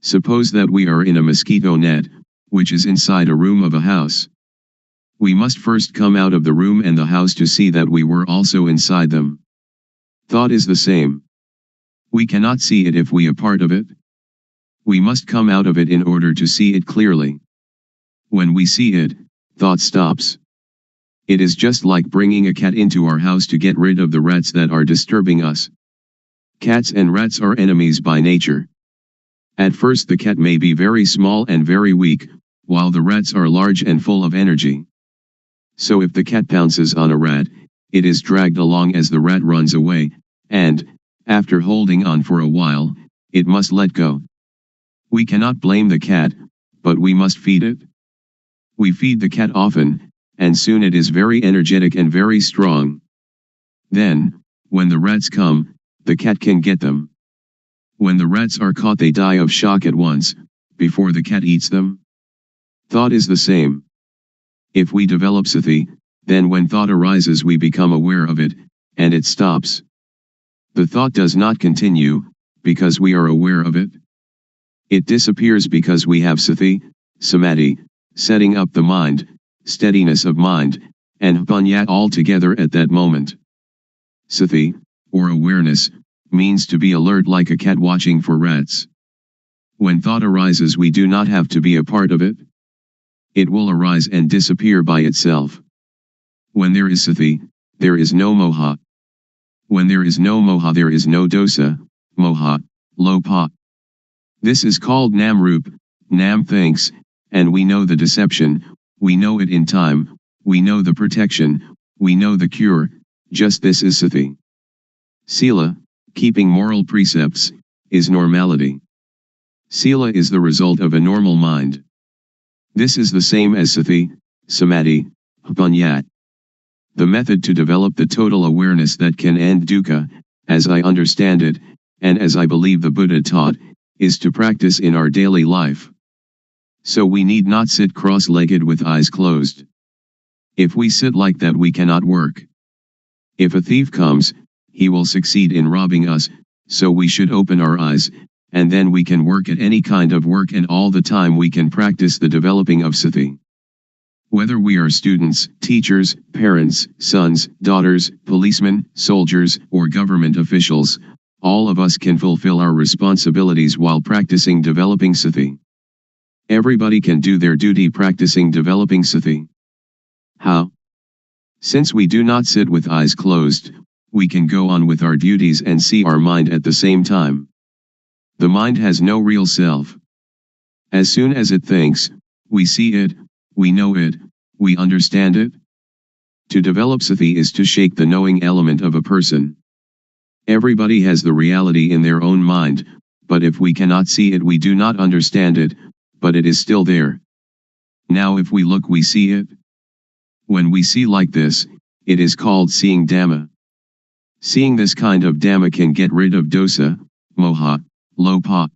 Suppose that we are in a mosquito net, which is inside a room of a house. We must first come out of the room and the house to see that we were also inside them. Thought is the same. We cannot see it if we are part of it. We must come out of it in order to see it clearly. When we see it, thought stops. It is just like bringing a cat into our house to get rid of the rats that are disturbing us. Cats and rats are enemies by nature. At first the cat may be very small and very weak, while the rats are large and full of energy. So if the cat pounces on a rat, it is dragged along as the rat runs away, and, after holding on for a while, it must let go. We cannot blame the cat, but we must feed it. We feed the cat often, and soon it is very energetic and very strong. Then, when the rats come, the cat can get them. When the rats are caught they die of shock at once, before the cat eats them. Thought is the same. If we develop sati, then when thought arises we become aware of it, and it stops. The thought does not continue, because we are aware of it. It disappears because we have sati, samadhi, setting up the mind, steadiness of mind, and panya all together at that moment. Sati, or awareness, means to be alert like a cat watching for rats. When thought arises we do not have to be a part of it. It will arise and disappear by itself. When there is sati, there is no moha. When there is no moha there is no dosa, moha, lopa. This is called namrup, nam thinks, and we know the deception, we know it in time, we know the protection, we know the cure, just this is sati. Sila, keeping moral precepts, is normality. Sila is the result of a normal mind. This is the same as sati, samadhi, panya. The method to develop the total awareness that can end dukkha, as I understand it, and as I believe the Buddha taught, is to practice in our daily life. So we need not sit cross-legged with eyes closed. If we sit like that we cannot work. If a thief comes, he will succeed in robbing us, so we should open our eyes, and then we can work at any kind of work and all the time we can practice the developing of sati. Whether we are students, teachers, parents, sons, daughters, policemen, soldiers, or government officials, all of us can fulfill our responsibilities while practicing developing sati. Everybody can do their duty practicing developing sati. How? Since we do not sit with eyes closed, we can go on with our duties and see our mind at the same time. The mind has no real self. As soon as it thinks, we see it, we know it, we understand it. To develop sati is to shake the knowing element of a person. Everybody has the reality in their own mind, but if we cannot see it we do not understand it, but it is still there. Now if we look we see it. When we see like this, it is called seeing Dhamma. Seeing this kind of Dhamma can get rid of dosa, moha, lopa.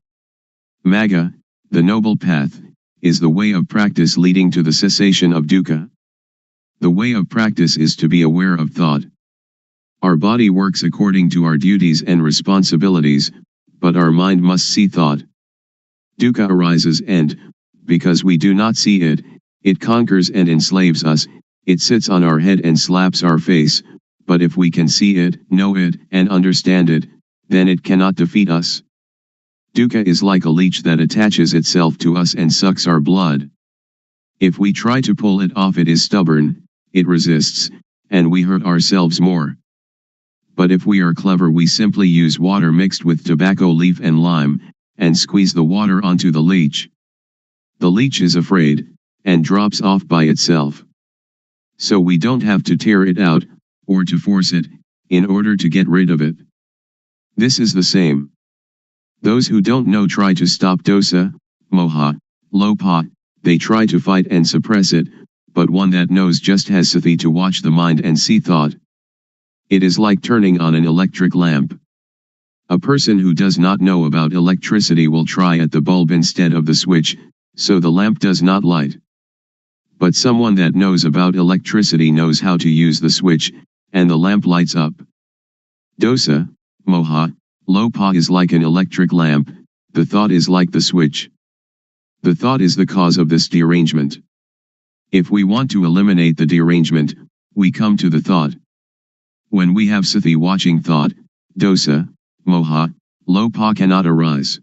Magga, the noble path, is the way of practice leading to the cessation of dukkha. The way of practice is to be aware of thought. Our body works according to our duties and responsibilities, but our mind must see thought. Dukkha arises and, because we do not see it, it conquers and enslaves us, it sits on our head and slaps our face, but if we can see it, know it, and understand it, then it cannot defeat us. Dukkha is like a leech that attaches itself to us and sucks our blood. If we try to pull it off, it is stubborn, it resists, and we hurt ourselves more. But if we are clever, we simply use water mixed with tobacco leaf and lime, and squeeze the water onto the leech. The leech is afraid, and drops off by itself. So we don't have to tear it out, or to force it, in order to get rid of it. This is the same. Those who don't know try to stop dosa, moha, lopa, they try to fight and suppress it, but one that knows just has sati to watch the mind and see thought. It is like turning on an electric lamp. A person who does not know about electricity will try at the bulb instead of the switch, so the lamp does not light. But someone that knows about electricity knows how to use the switch, and the lamp lights up. Dosa, moha, lopa is like an electric lamp, the thought is like the switch. The thought is the cause of this derangement. If we want to eliminate the derangement, we come to the thought. When we have sati watching thought, dosa, moha, lopa cannot arise.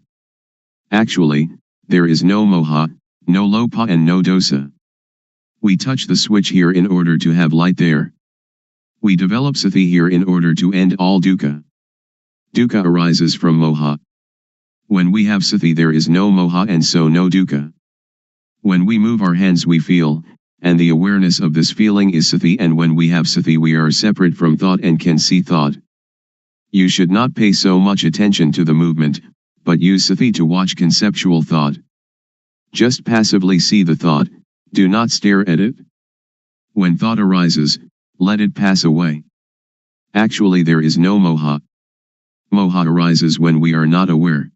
Actually, there is no moha, no lopa and no dosa. We touch the switch here in order to have light there. We develop sati here in order to end all dukkha. Dukkha arises from moha. When we have sati there is no moha and so no dukkha. When we move our hands we feel, and the awareness of this feeling is sati, and when we have sati we are separate from thought and can see thought. You should not pay so much attention to the movement, but use sati to watch conceptual thought. Just passively see the thought, do not stare at it. When thought arises, let it pass away. Actually there is no moha. Moha arises when we are not aware.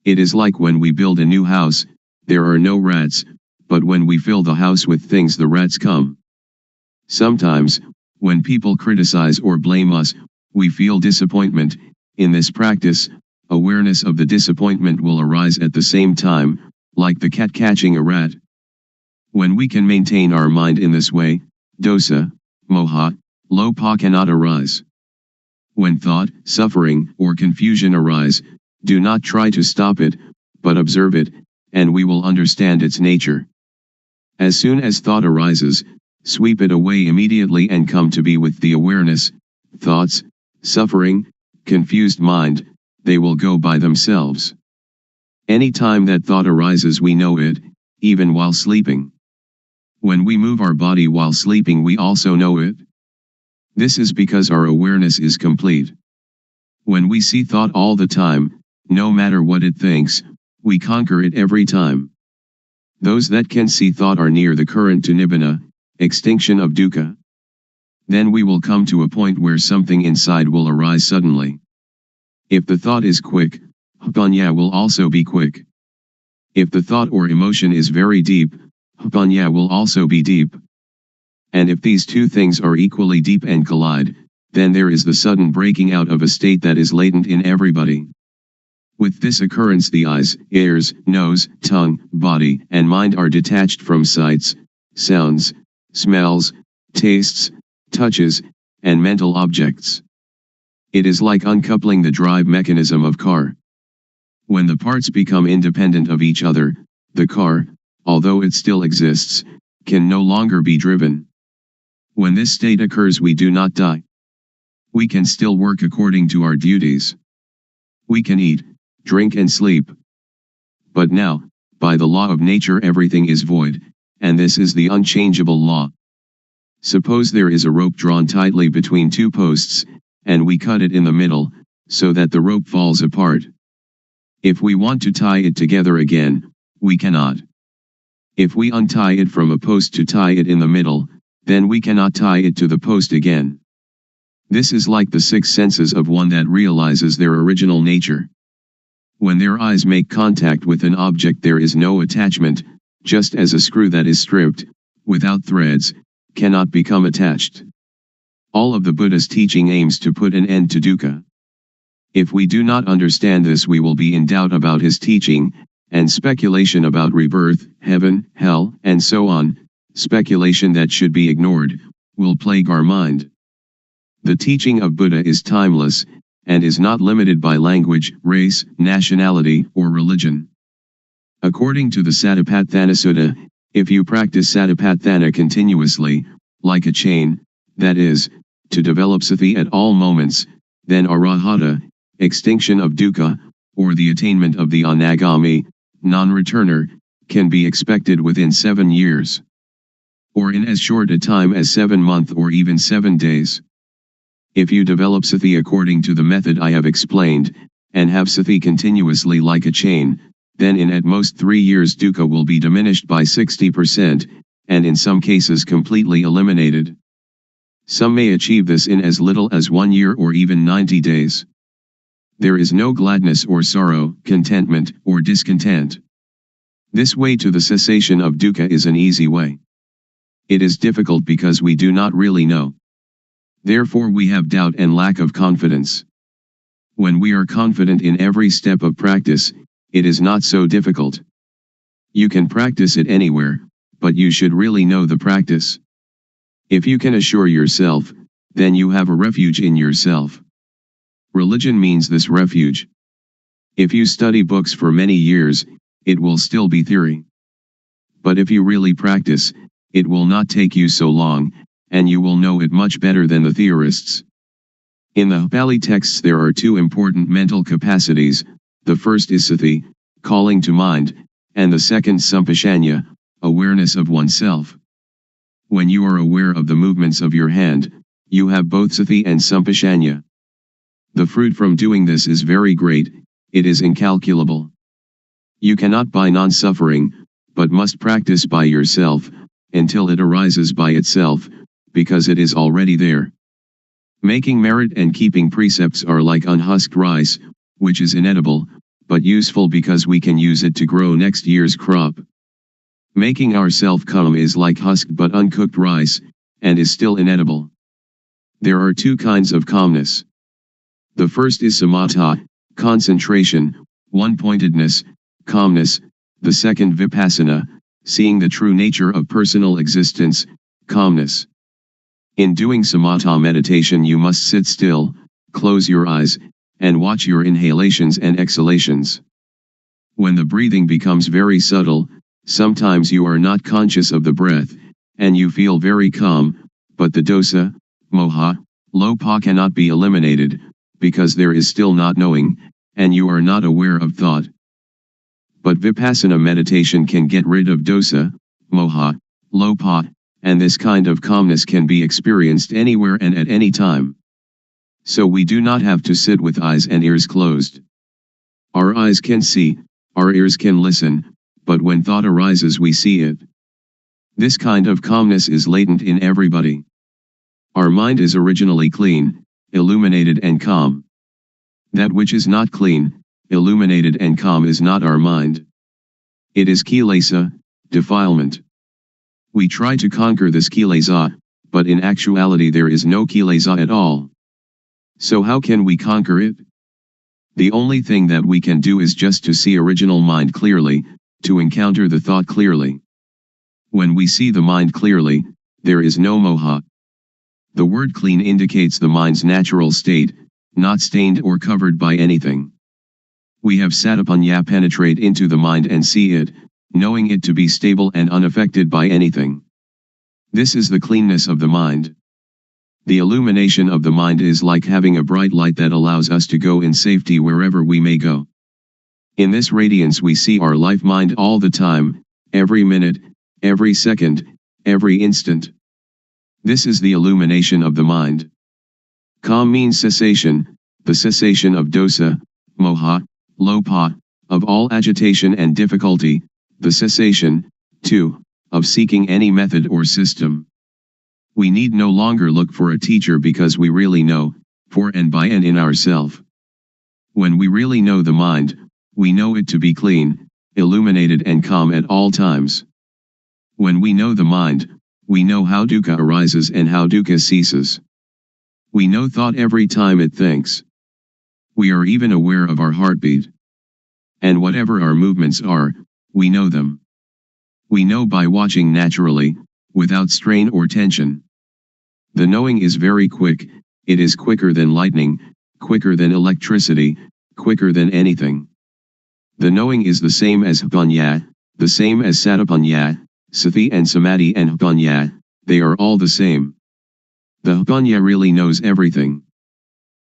It is like when we build a new house, there are no rats, but when we fill the house with things the rats come. Sometimes, when people criticize or blame us, we feel disappointment. In this practice, awareness of the disappointment will arise at the same time, like the cat catching a rat. When we can maintain our mind in this way, dosa, moha, lopa cannot arise. When thought, suffering, or confusion arise, do not try to stop it, but observe it, and we will understand its nature. As soon as thought arises, sweep it away immediately and come to be with the awareness. Thoughts, suffering, confused mind, they will go by themselves. Any time that thought arises we know it, even while sleeping. When we move our body while sleeping we also know it. This is because our awareness is complete. When we see thought all the time, no matter what it thinks, we conquer it every time. Those that can see thought are near the current to nibbana, extinction of dukkha. Then we will come to a point where something inside will arise suddenly. If the thought is quick, upanya will also be quick. If the thought or emotion is very deep, upanya will also be deep. And if these two things are equally deep and collide, then there is the sudden breaking out of a state that is latent in everybody. With this occurrence the eyes, ears, nose, tongue, body, and mind are detached from sights, sounds, smells, tastes, touches, and mental objects. It is like uncoupling the drive mechanism of car. When the parts become independent of each other, the car, although it still exists, can no longer be driven. When this state occurs we do not die. We can still work according to our duties. We can eat, drink and sleep. But now, by the law of nature everything is void, and this is the unchangeable law. Suppose there is a rope drawn tightly between two posts, and we cut it in the middle, so that the rope falls apart. If we want to tie it together again, we cannot. If we untie it from a post to tie it in the middle, then we cannot tie it to the post again. This is like the six senses of one that realizes their original nature. When their eyes make contact with an object there is no attachment, just as a screw that is stripped, without threads, cannot become attached. All of the Buddha's teaching aims to put an end to dukkha. If we do not understand this, we will be in doubt about his teaching, and speculation about rebirth, heaven, hell, and so on, speculation that should be ignored, will plague our mind. The teaching of Buddha is timeless, and is not limited by language, race, nationality, or religion. According to the Satipatthana Sutta, if you practice Satipatthana continuously, like a chain, that is, to develop sati at all moments, then arahata, extinction of dukkha, or the attainment of the anagami, non-returner, can be expected within 7 years. Or in as short a time as 7 months or even 7 days. If you develop sati according to the method I have explained, and have sati continuously like a chain, then in at most 3 years dukkha will be diminished by 60%, and in some cases completely eliminated. Some may achieve this in as little as 1 year or even 90 days. There is no gladness or sorrow, contentment or discontent. This way to the cessation of dukkha is an easy way. It is difficult because we do not really know. Therefore we have doubt and lack of confidence. When we are confident in every step of practice, it is not so difficult. You can practice it anywhere, but you should really know the practice. If you can assure yourself, then you have a refuge in yourself. Religion means this refuge. If you study books for many years, it will still be theory. But if you really practice, it will not take you so long, and you will know it much better than the theorists. In the Pali texts there are 2 important mental capacities, the first is sati, calling to mind, and the second sampashanya, awareness of oneself. When you are aware of the movements of your hand, you have both sati and sampashanya. The fruit from doing this is very great, it is incalculable. You cannot buy non-suffering, but must practice by yourself, until it arises by itself, because it is already there. Making merit and keeping precepts are like unhusked rice, which is inedible, but useful because we can use it to grow next year's crop. Making ourself calm is like husked but uncooked rice, and is still inedible. There are 2 kinds of calmness. The first is samatha, concentration, one-pointedness, calmness, the second vipassana, seeing the true nature of personal existence, calmness. In doing samatha meditation you must sit still, close your eyes, and watch your inhalations and exhalations. When the breathing becomes very subtle, sometimes you are not conscious of the breath, and you feel very calm, but the dosa, moha, lopa cannot be eliminated, because there is still not knowing, and you are not aware of thought. But vipassana meditation can get rid of dosa, moha, lopa, and this kind of calmness can be experienced anywhere and at any time. So we do not have to sit with eyes and ears closed. Our eyes can see, our ears can listen, but when thought arises we see it. This kind of calmness is latent in everybody. Our mind is originally clean, illuminated and calm. That which is not clean, illuminated and calm is not our mind. It is kilesa, defilement. We try to conquer this kilesa, but in actuality there is no kilesa at all. So how can we conquer it? The only thing that we can do is just to see original mind clearly, to encounter the thought clearly. When we see the mind clearly, there is no moha. The word clean indicates the mind's natural state, not stained or covered by anything. We have satipanya penetrate into the mind and see it, knowing it to be stable and unaffected by anything. This is the cleanness of the mind. The illumination of the mind is like having a bright light that allows us to go in safety wherever we may go. In this radiance we see our life mind all the time, every minute, every second, every instant. This is the illumination of the mind. Calm means cessation, the cessation of dosa, moha, lopa, of all agitation and difficulty, the cessation, too, of seeking any method or system. We need no longer look for a teacher because we really know, for and by and in ourself. When we really know the mind, we know it to be clean, illuminated and calm at all times. When we know the mind, we know how dukkha arises and how dukkha ceases. We know thought every time it thinks. We are even aware of our heartbeat. And whatever our movements are, we know them. We know by watching naturally, without strain or tension. The knowing is very quick, it is quicker than lightning, quicker than electricity, quicker than anything. The knowing is the same as Hpanya, the same as Satipanya, Sati and Samadhi and Hpanya, they are all the same. The Hpanya really knows everything.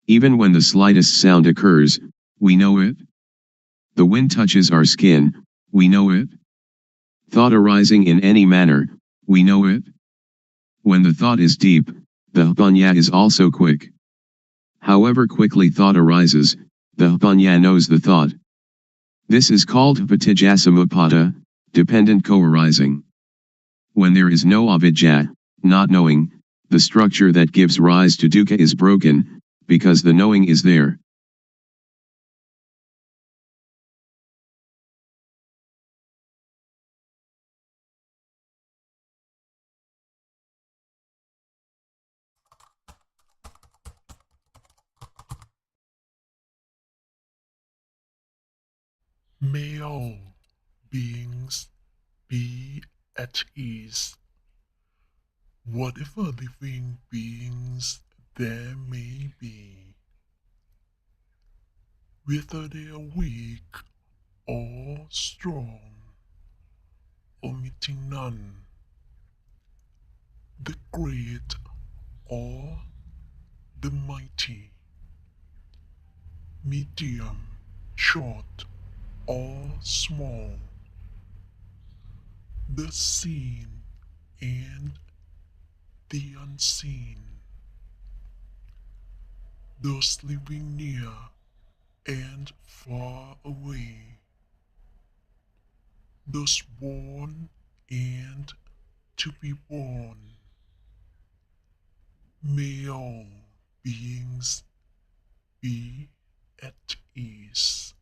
Even when the slightest sound occurs, we know it. The wind touches our skin, we know it. Thought arising in any manner, we know it. When the thought is deep, the Hpanya is also quick. However quickly thought arises, the Hpanya knows the thought. This is called Hpatijjasamuppada, dependent co-arising. When there is no avidya, not knowing, the structure that gives rise to dukkha is broken, because the knowing is there. May all beings be at ease. Whatever living beings there may be, whether they are weak or strong, omitting none, the great or the mighty, medium, short or small, the seen and the unseen, those living near and far away, those born and to be born. May all beings be at ease.